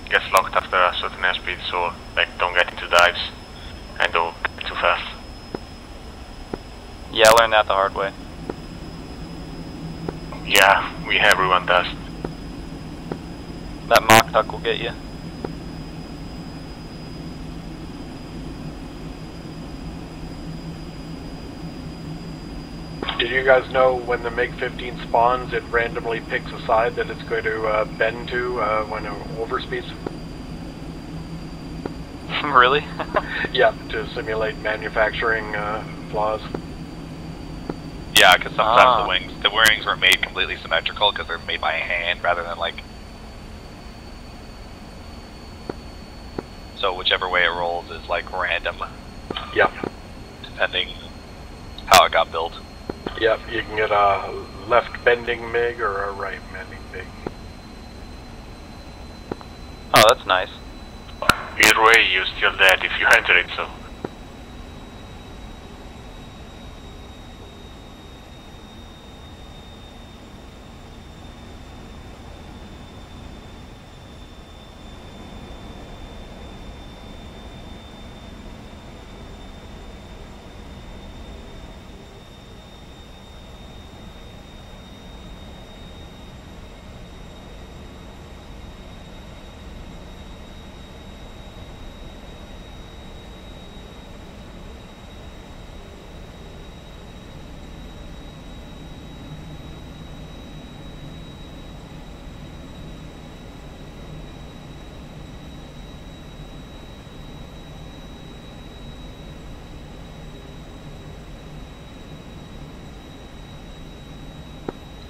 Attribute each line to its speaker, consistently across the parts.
Speaker 1: gets locked after a certain airspeed, so like don't get into dives and don't get too fast.
Speaker 2: Yeah, I learned that the hard way.
Speaker 1: Yeah, everyone does.
Speaker 2: That mock duck will get you.
Speaker 3: Did you guys know when the MiG-15 spawns, it randomly picks a side that it's going to bend to when it overspeeds?
Speaker 2: Really?
Speaker 3: Yeah, to simulate manufacturing flaws.
Speaker 4: Yeah, because sometimes the wings weren't made completely symmetrical because they're made by hand rather than like. So whichever way it rolls is like random.
Speaker 3: Yep.
Speaker 4: Depending how it got built.
Speaker 3: Yep, you can get a left bending MiG or a right bending MiG.
Speaker 2: Oh, that's nice.
Speaker 1: Either way, you're still dead if you enter it, so.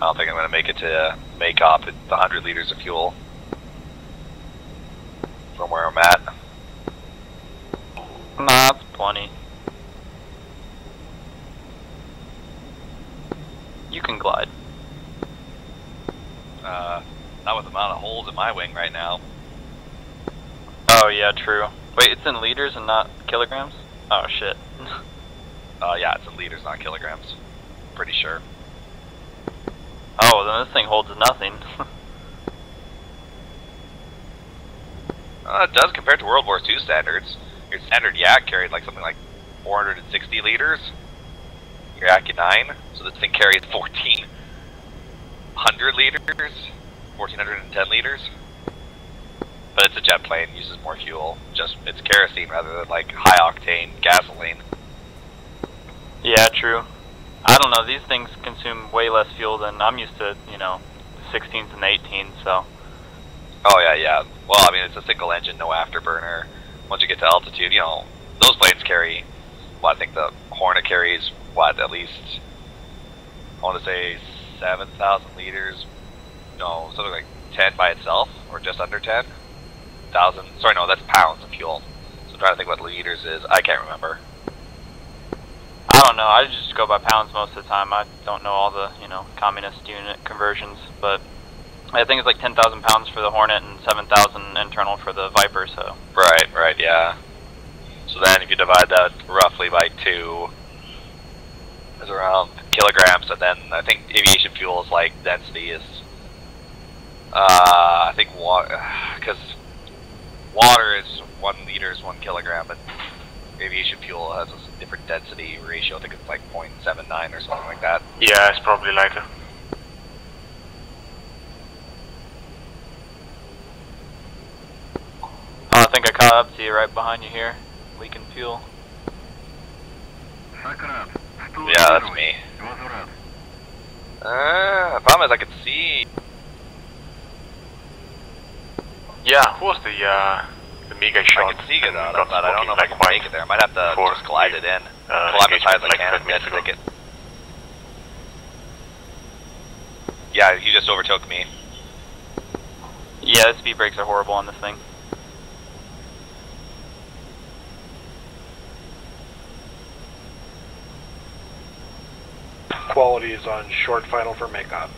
Speaker 4: I don't think I'm going to make it to Maykop at the 100 liters of fuel from where I'm at.
Speaker 2: Nah, that's plenty. You can glide.
Speaker 4: Not with the amount of holes in my wing right now.
Speaker 2: Oh yeah, true. Wait, it's in liters and not kilograms? Oh shit.
Speaker 4: Yeah, it's in liters, not kilograms. Pretty sure.
Speaker 2: Oh, then this thing holds nothing.
Speaker 4: It does compared to World War II standards. Your standard Yak carried like something like 460 liters. Your Yak 9, so this thing carries 1,400 liters, 1,410 liters. But it's a jet plane, uses more fuel. Just it's kerosene rather than like high octane gasoline.
Speaker 2: Yeah, true. I don't know, these things consume way less fuel than I'm used to, you know, the 16s and 18s, so.
Speaker 4: Oh yeah, yeah. Well, I mean, it's a single engine, no afterburner. Once you get to altitude, you know, those planes carry, well, I think the Hornet carries, what, at least, I want to say 7,000 liters, no, something like 10 by itself, or just under 10,000, sorry, no, that's pounds of fuel. So I'm trying to think what liters is, I can't remember.
Speaker 2: I don't know, I just go by pounds most of the time. I don't know all the, you know, communist unit conversions, but I think it's like 10,000 pounds for the Hornet and 7,000 internal for the Viper, so.
Speaker 4: Right, yeah. So then if you divide that roughly by 2, it's around kilograms, and then I think aviation fuel is like density is, I think water, because water is 1 liter is 1 kilogram, but aviation fuel has a different density ratio. I think it's like 0.79 or something like that.
Speaker 1: Yeah, it's probably lighter.
Speaker 2: Oh, I think I caught up to you right behind you here, leaking fuel.
Speaker 4: Yeah, that's me. The problem is I could see.
Speaker 1: Yeah, who was the MiG I shot?
Speaker 4: I can see it out of that. I don't know if I can make it there. I might have to just glide it in. Climb as high as I can and dead stick it. Yeah, you just overtook me.
Speaker 2: Yeah, the Speedbrakes are horrible on this thing.
Speaker 3: Quality is on short final for Maykop.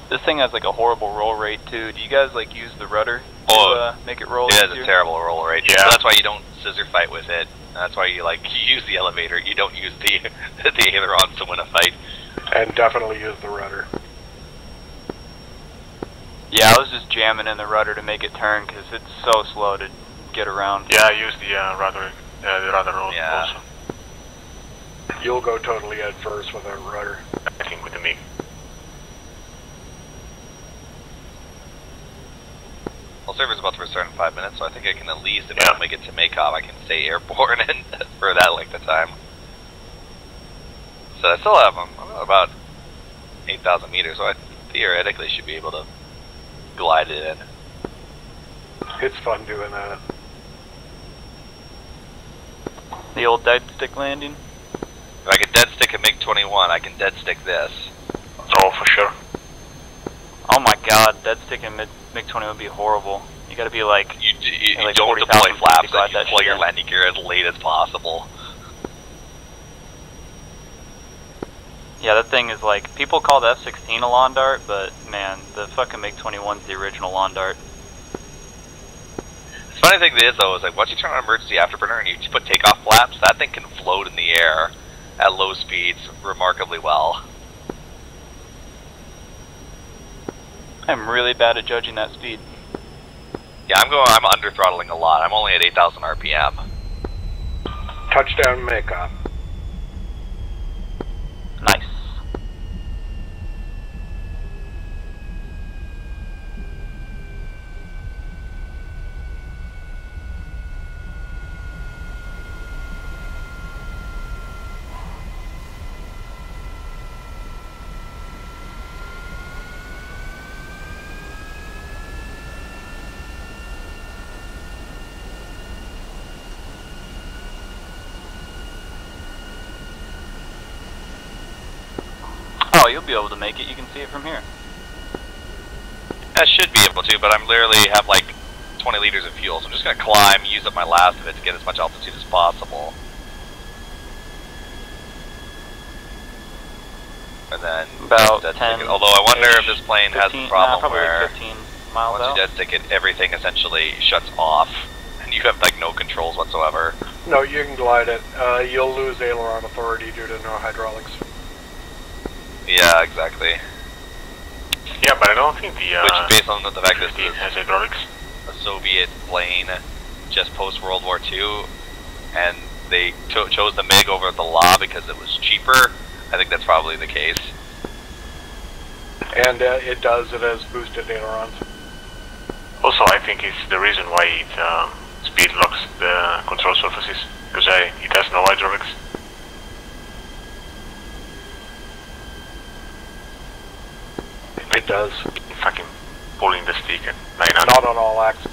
Speaker 2: This thing has like a horrible roll rate too. Do you guys like use the rudder?
Speaker 4: Oh
Speaker 2: make it roll
Speaker 4: Yeah,
Speaker 2: easier?
Speaker 4: it's a terrible roll, right?
Speaker 1: Yeah.
Speaker 4: So that's why you don't scissor fight with it. That's why you use the elevator. You don't use the the ailerons to win a fight.
Speaker 3: And definitely use the rudder.
Speaker 2: Yeah, I was just jamming in the rudder to make it turn because it's so slow to get around.
Speaker 1: Yeah, I use the rudder roll
Speaker 4: Yeah.
Speaker 1: also.
Speaker 3: You'll go totally head first without rudder.
Speaker 1: I think with the MiG.
Speaker 4: Well, server's about to restart in 5 minutes, so I think I can at least, if I don't make it to Maykop, I can stay airborne and for that length of time. So I still have about 8,000 meters, so I theoretically should be able to glide it in.
Speaker 3: It's fun doing that.
Speaker 2: The old dead stick landing?
Speaker 4: If I can dead stick a MiG-21, I can dead stick this.
Speaker 1: Oh, for sure.
Speaker 2: Oh my god, dead stick in MiG-20 would be horrible. You gotta be like...
Speaker 4: You
Speaker 2: like
Speaker 4: don't
Speaker 2: 40,000
Speaker 4: deploy flaps,
Speaker 2: to glide
Speaker 4: and you
Speaker 2: that
Speaker 4: deploy
Speaker 2: shit
Speaker 4: your
Speaker 2: in.
Speaker 4: landing gear as late as possible.
Speaker 2: Yeah, that thing is like... People call the F-16 a lawn dart, but man, the fucking MiG-21's the original lawn dart.
Speaker 4: The funny thing is, though, is like once you turn on emergency afterburner and you put takeoff flaps, that thing can float in the air at low speeds remarkably well.
Speaker 2: I'm really bad at judging that speed.
Speaker 4: Yeah, I'm under throttling a lot. I'm only at 8,000 RPM.
Speaker 3: Touchdown Maykop.
Speaker 2: Nice. Oh, you'll be able to make it. You can see it from here.
Speaker 4: I should be able to, but I'm literally have like 20 liters of fuel, so I'm just going to climb, use up my last of it to get as much altitude as possible. And then
Speaker 2: About
Speaker 4: dead
Speaker 2: 10,
Speaker 4: stick it. Although I wonder if this plane
Speaker 2: 15,
Speaker 4: has a problem
Speaker 2: probably
Speaker 4: where
Speaker 2: like 15 miles
Speaker 4: once
Speaker 2: out.
Speaker 4: you dead stick it, everything essentially shuts off, and you have like no controls whatsoever.
Speaker 3: No, you can glide it. You'll lose aileron authority due to no hydraulics.
Speaker 4: Yeah, exactly.
Speaker 1: Yeah, but I don't think the
Speaker 4: Which, based on the fact that
Speaker 1: MiG-15
Speaker 4: this
Speaker 1: has
Speaker 4: is
Speaker 1: hydraulics.
Speaker 4: a Soviet plane just post World War II, and they chose the MiG over the La because it was cheaper, I think that's probably the case.
Speaker 3: And it has boosted ailerons.
Speaker 1: Also, I think it's the reason why it speed locks the control surfaces, because it has no hydraulics.
Speaker 3: It does.
Speaker 1: Fucking pulling the stick at 900.
Speaker 3: Not on all axes.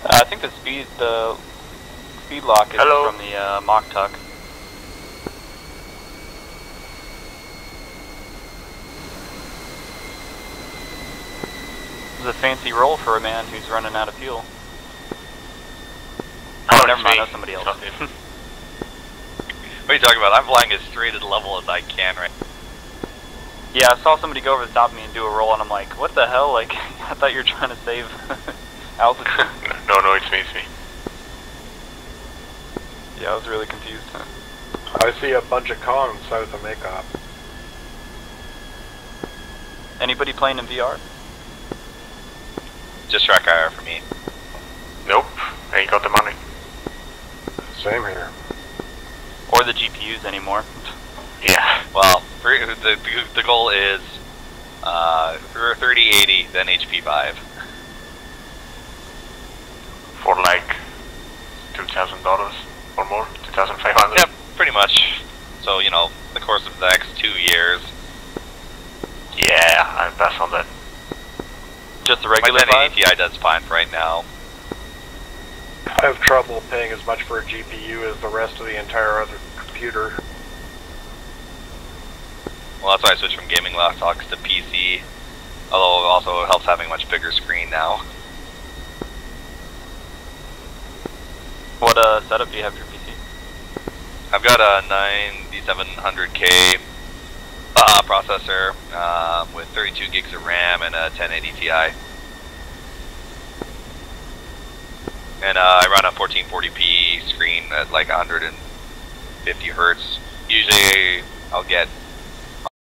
Speaker 2: I think the speed lock is
Speaker 1: Hello.
Speaker 2: from the mock tuck. This is a fancy roll for a man who's running out of fuel. Oh,
Speaker 1: it's
Speaker 2: never mind,
Speaker 1: me.
Speaker 2: that's somebody else.
Speaker 1: Not him.
Speaker 4: What are you talking about? I'm flying as straight as level as I can right now.
Speaker 2: Yeah, I saw somebody go over the top of me and do a roll, and I'm like, what the hell? Like, I thought you were trying to save altitude.
Speaker 1: No, it's me.
Speaker 2: Yeah, I was really confused.
Speaker 3: I see a bunch of columns south of Maykop.
Speaker 2: Anybody playing in VR?
Speaker 4: Just track IR for me.
Speaker 1: Nope, I ain't got the money.
Speaker 3: Same here.
Speaker 2: Or the GPUs anymore.
Speaker 1: Yeah.
Speaker 4: Well, the goal is 3080, then HP 5.
Speaker 1: For like $2,000 or more, 2,500.
Speaker 4: Yep, pretty much. So, you know, the course of the next 2 years.
Speaker 1: Yeah, I'll pass on that.
Speaker 2: Just the
Speaker 4: My
Speaker 2: regular
Speaker 4: 1080
Speaker 2: 5?
Speaker 4: Ti does fine for right now.
Speaker 3: I have trouble paying as much for a GPU as the rest of the entire other computer.
Speaker 4: Well, that's why I switched from gaming laptops to PC. Although it also helps having a much bigger screen now.
Speaker 2: What setup do you have for PC?
Speaker 4: I've got a 9700K processor with 32 gigs of RAM and a 1080 Ti. And I run a 1440p screen at like 150 hertz. Usually I'll get